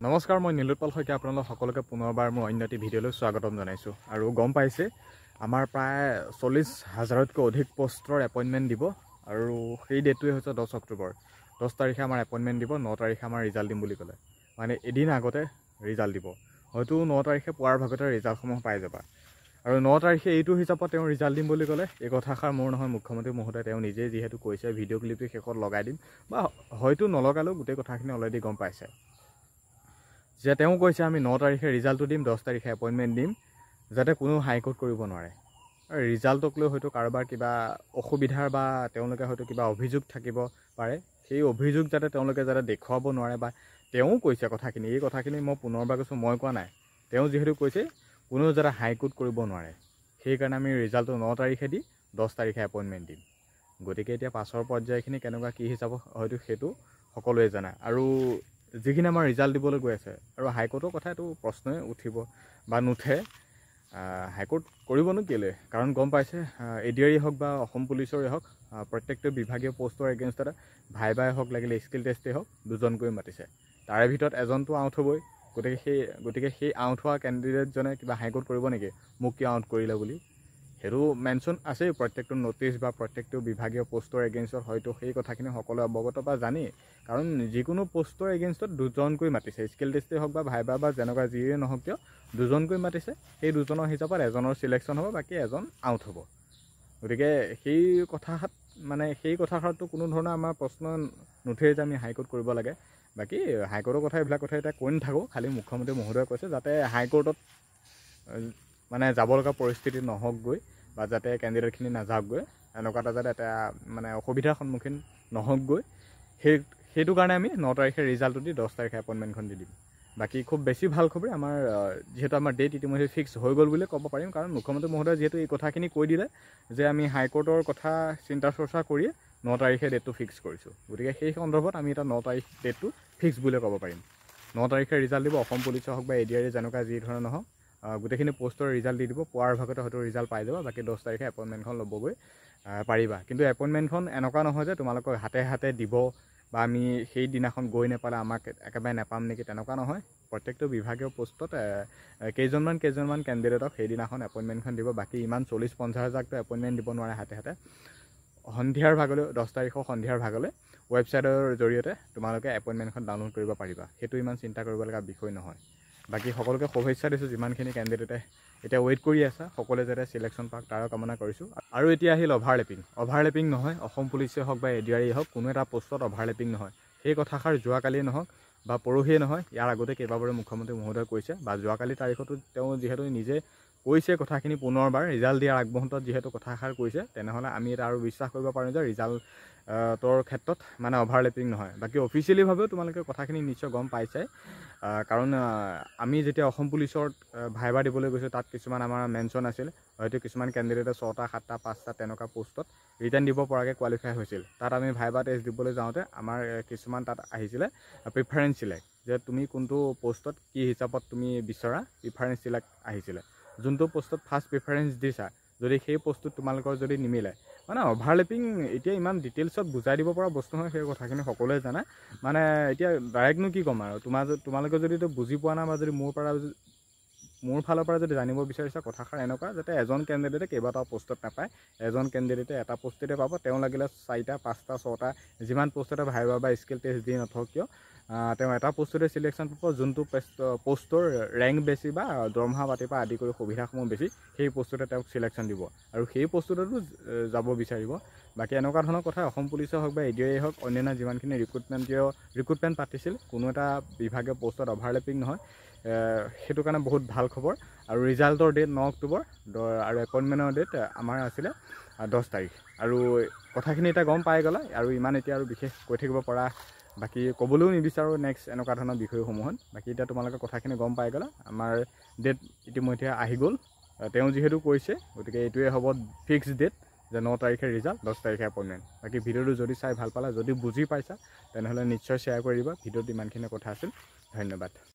নমস্কাৰ, মই নীলোৎপল শইকীয়া আপোনালোক সকলোকে পুনৰবাৰ মোৰ অন্য এটি ভিডিঅ'লৈ স্বাগতম জনাইছোঁ। আৰু গম পাইছে আমাৰ প্ৰায় 40,000তকৈ অধিক পোষ্টৰ এপইণ্টমেণ্ট দিব আৰু সেই ডেটটোৱে হৈছে 10 অক্টোবৰ। 10 তাৰিখে আমাৰ এপইণ্টমেণ্ট দিব, 9 তাৰিখে আমাৰ ৰিজাল্ট দিম বুলি ক'লে। মানে এদিন আগতে ৰিজাল্ট দিব। হয়তো 9 তাৰিখে পুৱাৰ ভাগতে ৰিজাল্টসমূহ পাই যাবা। আৰু 9 তাৰিখে এইটো হিচাপত তেওঁ ৰিজাল্ট দিম বুলি ক'লে। এই কথাষাৰ মোৰ নহয়, মুখ্যমন্ত্ৰী মহোদয়ে তেওঁ নিজেই যিহেতু কৈছে, ভিডিঅ' ক্লিপটো শেষত লগাই দিম বা হয়তো নলগালেও গোটেই কথাখিনি অলৰেডি গম পাইছে যে তেওঁ কৈছে আমি 9 তাৰিখে ৰিজাল্টটো দিম, 10 তাৰিখে এপইণ্টমেণ্ট দিম, যাতে কোনো হাইকোৰ্ট কৰিব নোৱাৰে। আৰু ৰিজাল্টক লৈ হয়তো কাৰোবাৰ কিবা অসুবিধাৰ বা তেওঁলোকে হয়তো কিবা অভিযোগ থাকিব পাৰে, সেই অভিযোগ যাতে তেওঁলোকে দেখুৱাব নোৱাৰে। বা তেওঁ কৈছে কথাখিনি, এই কথাখিনি মই পুনৰবাৰ কৈছোঁ, মই কোৱা নাই। তেওঁ যিহেতু কৈছে কোনো যাতে হাইকোৰ্ট কৰিব নোৱাৰে, সেইকাৰণে আমি ৰিজাল্টটো 9 তাৰিখে দি 10 তাৰিখে এপইণ্টমেণ্ট দিম। গতিকে এতিয়া পাছৰ পৰ্যায়খিনি কেনেকুৱা কি হিচাপ হয়তো সেইটো সকলোৱে জানে। আৰু যিখিনি আমাৰ ৰিজাল্ট দিবলৈ গৈ আছে, আৰু হাইকোৰ্টৰ কথা এইটো প্ৰশ্নই উঠিব বা নুঠে। হাইকোৰ্ট কৰিবনো কেলৈ? কাৰণ গম পাইছে এডিআৰই হওক বা অসম পুলিচৰে হওক, প্ৰত্যেকটো বিভাগীয় পষ্টৰ এগেইনষ্টতে ভাইবাই হওক লাগিলে স্কিল টেষ্টেই হওক, দুজনকৈ মাতিছে। তাৰে ভিতৰত এজনটো আউট হ'বই। গতিকে সেই আউট হোৱা কেণ্ডিডেটজনে কিবা হাইকোৰ্ট কৰিব নেকি, মোক কিয় আউট কৰিলে বুলি? সেইটো মেনশ্যন আছেই প্ৰত্যেকটো ন'টিছ বা প্ৰত্যেকটো বিভাগীয় পষ্টৰ এগেইনষ্টত। হয়তো সেই কথাখিনি সকলোৱে অৱগত বা জানেই, কাৰণ যিকোনো পষ্টৰ এগেইনষ্টত দুজনকৈ মাতিছে। স্কিল টেষ্টেই হওক বা ভাইবা বা যেনেকুৱা যিয়ে নহওক কিয়, দুজনকৈ মাতিছে। সেই দুজনৰ হিচাপত এজনৰ চিলেকশ্যন হ'ব, বাকী এজন আউট হ'ব। গতিকে সেই কথাষাৰতো কোনো ধৰণৰ আমাৰ প্ৰশ্ন নুঠেই যে আমি হাইকোৰ্ট কৰিব লাগে। বাকী হাইকোৰ্টৰ কথা এইবিলাক কথা এতিয়া কৈ নাথাকোঁ। খালি মুখ্যমন্ত্ৰী মহোদয়ে কৈছে যাতে হাইকোৰ্টত মানে যাব লগা পৰিস্থিতি নহওকগৈ, বা যাতে কেণ্ডিডেটখিনি নাযাওকগৈ, এনেকুৱা এটা যাতে এটা মানে অসুবিধাৰ সন্মুখীন নহওকগৈ, সেইটো কাৰণে আমি 9 তাৰিখে ৰিজাল্টটো দি 10 তাৰিখে এপইণ্টমেণ্টখন দি দিম। বাকী খুব বেছি ভাল খবৰ আমাৰ, যিহেতু আমাৰ ডেট ইতিমধ্যে ফিক্স হৈ গ'ল বুলি ক'ব পাৰিম। কাৰণ মুখ্যমন্ত্ৰী মহোদয়ে যিহেতু এই কথাখিনি কৈ দিলে যে আমি হাইকোৰ্টৰ কথা চিন্তা চৰ্চা কৰিয়ে 9 তাৰিখে ডেটটো ফিক্স কৰিছোঁ। গতিকে সেই সন্দৰ্ভত আমি এটা 9 তাৰিখ ডেটটো ফিক্স বুলি ক'ব পাৰিম। 9 তাৰিখে ৰিজাল্ট দিব, অসম পুলিচৰ হওক বা এডিআৰই যেনেকুৱা যি ধৰণৰ নহওক, গোটেইখিনি পষ্টৰ ৰিজাল্ট দি দিব। পুৱাৰ ভাগতে হয়তো ৰিজাল্ট পাই যাব। বাকী 10 তাৰিখে এপইণ্টমেণ্টখন ল'বগৈ পাৰিবা। কিন্তু এপইণ্টমেণ্টখন এনেকুৱা নহয় যে তোমালোকক হাতে হাতে দিব বা আমি সেই দিনাখন গৈ নাপালে আমাক একেবাৰে নাপাম নেকি, তেনেকুৱা নহয়। প্ৰত্যেকটো বিভাগীয় পষ্টত কেইজনমান কেণ্ডিডেটক সেইদিনাখন এপইণ্টমেণ্টখন দিব। বাকী ইমান 40-50 হাজাৰকতো এপইণ্টমেণ্ট দিব নোৱাৰে হাতে হাতে। সন্ধিয়াৰ ভাগলৈ, 10 তাৰিখৰ সন্ধিয়াৰ ভাগলৈ ৱেবছাইটৰ জৰিয়তে তোমালোকে এপইণ্টমেণ্টখন ডাউনলোড কৰিব পাৰিবা। সেইটো ইমান চিন্তা কৰিব লগা বিষয় নহয়। বাকী সকলোকে শুভেচ্ছা দিছোঁ, যিমানখিনি কেণ্ডিডেটে এতিয়া ৱেইট কৰি আছে, সকলোৱে যাতে চিলেকশ্যন পাওক তাৰো কামনা কৰিছোঁ। আৰু এতিয়া আহিল অভাৰলেপিং নহয়। অসম পুলিচে হওক বা এডিআৰই হওক, কোনো এটা পষ্টত অভাৰলেপিং নহয়। সেই কথাষাৰ যোৱাকালিয়ে নহওক বা পৰহিয়ে নহয়, ইয়াৰ আগতে কেইবাবাৰো মুখ্যমন্ত্ৰী মহোদয়ে কৈছে, বা যোৱাকালি তাৰিখতো তেওঁ যিহেতু নিজে কৈছে কথাখিনি পুনৰবাৰ ৰিজাল্ট দিয়াৰ আগমুহূৰ্তত যিহেতু কথাষাৰ কৈছে, তেনেহ'লে আমি এটা আৰু বিশ্বাস কৰিব পাৰোঁ যে ৰিজাল্টৰ ক্ষেত্ৰত মানে অভাৰলেপিং নহয়। বাকী অফিচিয়েলিভাৱেও তোমালোকে কথাখিনি নিশ্চয় গম পাইছে। কাৰণ আমি যেতিয়া অসম পুলিচত ভাইবা দিবলৈ গৈছোঁ, তাত কিছুমান আমাৰ মেনশ্যন আছিল। হয়তো কিছুমান কেণ্ডিডেটে 6টা, 7টা, 5টা তেনেকুৱা পষ্টত ৰিটাৰ্ণ দিব পৰাকৈ কোৱালিফাই হৈছিল। তাত আমি ভাইবা টেষ্ট দিবলৈ যাওঁতে আমাৰ কিছুমান তাত আহিছিলে প্ৰিফাৰেঞ্চ চিলেক্ট, যে তুমি কোনটো পষ্টত কি হিচাপত তুমি বিচৰা, প্ৰিফাৰেঞ্চ চিলেক্ট আহিছিলে। যোনটো পষ্টত ফাৰ্ষ্ট প্ৰিফাৰেঞ্চ দিছা, যদি সেই পষ্টটোত তোমালোকৰ যদি নিমিলে, মানে অভাৰলেপিং এতিয়া ইমান ডিটেইলছত বুজাই দিব পৰা বস্তু নহয়। সেই কথাখিনি সকলোৱে জানে। মানে এতিয়া ডাইৰেক্টনো কি ক'ম আৰু, তোমালোকে যদি বুজি পোৱা নাই বা যদি মোৰ ফালৰ পৰা যদি জানিব বিচাৰিছা, কথাষাৰ এনেকুৱা যাতে এজন কেণ্ডিডেটে কেইবাটাও পষ্টত নাপায়, এজন কেণ্ডিডেটে এটা পষ্টতে পাব। তেওঁ লাগিলে 4টা, 5টা, 6টা যিমান পষ্টতে ভাইবা বা স্কিল টেষ্ট দি নথওক কিয়, তেওঁ এটা পষ্টতে চিলেকশ্যন পাব। যোনটো পষ্টৰ ৰেংক বেছি বা দৰমহা পাতিৰ পৰা আদি কৰি সুবিধাসমূহ বেছি, সেই পষ্টতে তেওঁক চিলেকশ্যন দিব আৰু সেই পষ্টতেতো যাব বিচাৰিব। বাকী এনেকুৱা ধৰণৰ কথা অসম পুলিচে হওক বা এডিআৰই হওক, অন্যান্য যিমানখিনি ৰিক্ৰুটমেণ্ট পাতিছিল, কোনো এটা বিভাগীয় পষ্টত অভাৰলেপিং নহয়। সেইটো কাৰণে বহুত ভাল খবৰ। আৰু ৰিজাল্টৰ ডেট 9 অক্টোবৰ আৰু এপইণ্টমেণ্টৰ ডেট আমাৰ আছিলে 10 তাৰিখ। আৰু কথাখিনি এতিয়া গম পাই গ'লা, আৰু ইমান এতিয়া আৰু বিশেষ কৈ থাকিব পৰা বাকী ক'বলৈও নিবিচাৰোঁ নেক্সট এনেকুৱা ধৰণৰ বিষয়সমূহত। বাকী এতিয়া তোমালোকে কথাখিনি গম পাই গ'লা, আমাৰ ডেট ইতিমধ্যে আহি গ'ল। তেওঁ যিহেতু কৈছে, গতিকে এইটোৱে হ'ব ফিক্স ডেট যে 9 তাৰিখে ৰিজাল্ট, 10 তাৰিখে এপইণ্টমেণ্ট। বাকী ভিডিঅ'টো যদি চাই ভাল পালা, যদি বুজি পাইছা, তেনেহ'লে নিশ্চয় শ্বেয়াৰ কৰি দিবা। ভিডিঅ'ত ইমানখিনি কথা আছিল। ধন্যবাদ।